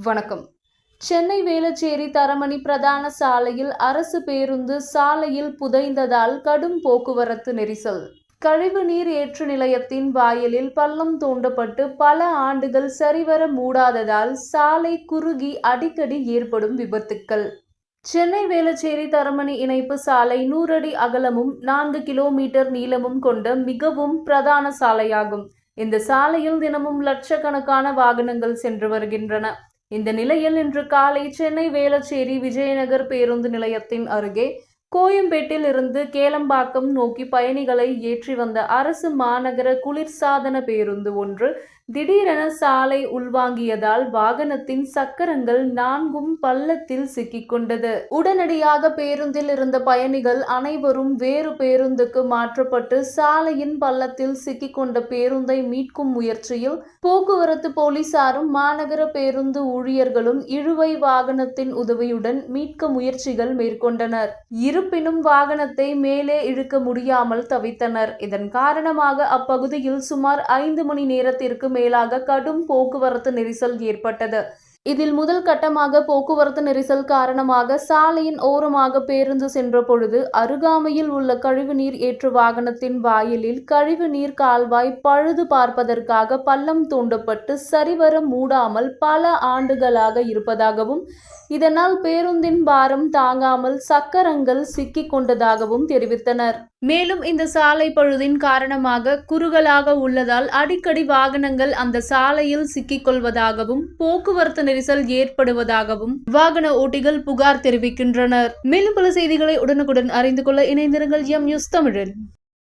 வணக்கம். சென்னை வேளச்சேரி தரமணி பிரதான சாலையில் அரசு பேருந்து சாலையில் புதைந்ததால் கடும் போக்குவரத்து நெரிசல். கழிவுநீர் ஏற்று நிலையத்தின் வாயிலில் பள்ளம் தோண்டப்பட்டு பல ஆண்டுகள் சரிவர மூடாததால் சாலை குறுகி அடிக்கடி ஏற்படும் விபத்துக்கள். சென்னை வேளச்சேரி தரமணி இணைப்பு சாலை 100 அடி அகலமும் 4 கிலோமீட்டர் நீளமும் கொண்ட மிகவும் பிரதான சாலையாகும். இந்த சாலையில் தினமும் லட்சக்கணக்கான வாகனங்கள் சென்று வருகின்றன. இந்த நிலையில் இன்று காலை சென்னை வேளச்சேரி விஜயநகர் பேருந்து நிலையத்தின் அருகே கோயம்பேட்டில் இருந்து கேளம்பாக்கம் நோக்கி பயணிகளை ஏற்றி வந்த அரசு மாநகர குளிர்சாதன பேருந்து ஒன்று திடீரென சாலை உள்வாங்கியதால் வாகனத்தின் சக்கரங்கள் 4ம் பள்ளத்தில் சிக்கிக்கொண்டது. உடனடியாக பேருந்தில் இருந்த பயணிகள் அனைவரும் வேறு பேருந்துக்கு மாற்றப்பட்டு சாலையின் பள்ளத்தில் சிக்கிக்கொண்ட பேருந்தை மீட்கும் முயற்சியில் போக்குவரத்து போலீசாரும் மாநகர பேருந்து ஊழியர்களும் இழுவை வாகனத்தின் உதவியுடன் மீட்க முயற்சிகள் மேற்கொண்டனர். இருப்பினும் வாகனத்தை மேலே இழுக்க முடியாமல் தவித்தனர். இதன் காரணமாக அப்பகுதியில் சுமார் 5 மணி நேரத்திற்கு மேலாக கடும் போக்குவரத்து நெரிசல் ஏற்பட்டது. இதில் முதல் கட்டமாக போக்குவரத்து நெரிசல் காரணமாக சாலையின் ஓரமாக பேருந்து சென்ற பொழுது அருகாமையில் உள்ள கழிவுநீர் ஏற்று வாகனத்தின் வாயிலில் கழிவுநீர் கால்வாய் பழுது பார்ப்பதற்காக பள்ளம் தோண்டப்பட்டு சரிவர மூடாமல் பல ஆண்டுகளாக இருப்பதாகவும் இதனால் பேருந்தின் பாரம் தாங்காமல் சக்கரங்கள் சிக்கிக் கொண்டதாகவும் தெரிவித்தனர். மேலும் இந்த சாலை பழுதின் காரணமாக குறுகலாக உள்ளதால் அடிக்கடி வாகனங்கள் அந்த சாலையில் சிக்கிக் கொள்வதாகவும் போக்குவரத்து நெரிசல் ஏற்படுவதாகவும் வாகன ஓட்டிகள் புகார் தெரிவிக்கின்றனர். மேலும் பல செய்திகளை உடனுக்குடன் அறிந்து கொள்ள இணைந்திருங்கள் எம் நியூஸ் தமிழில்.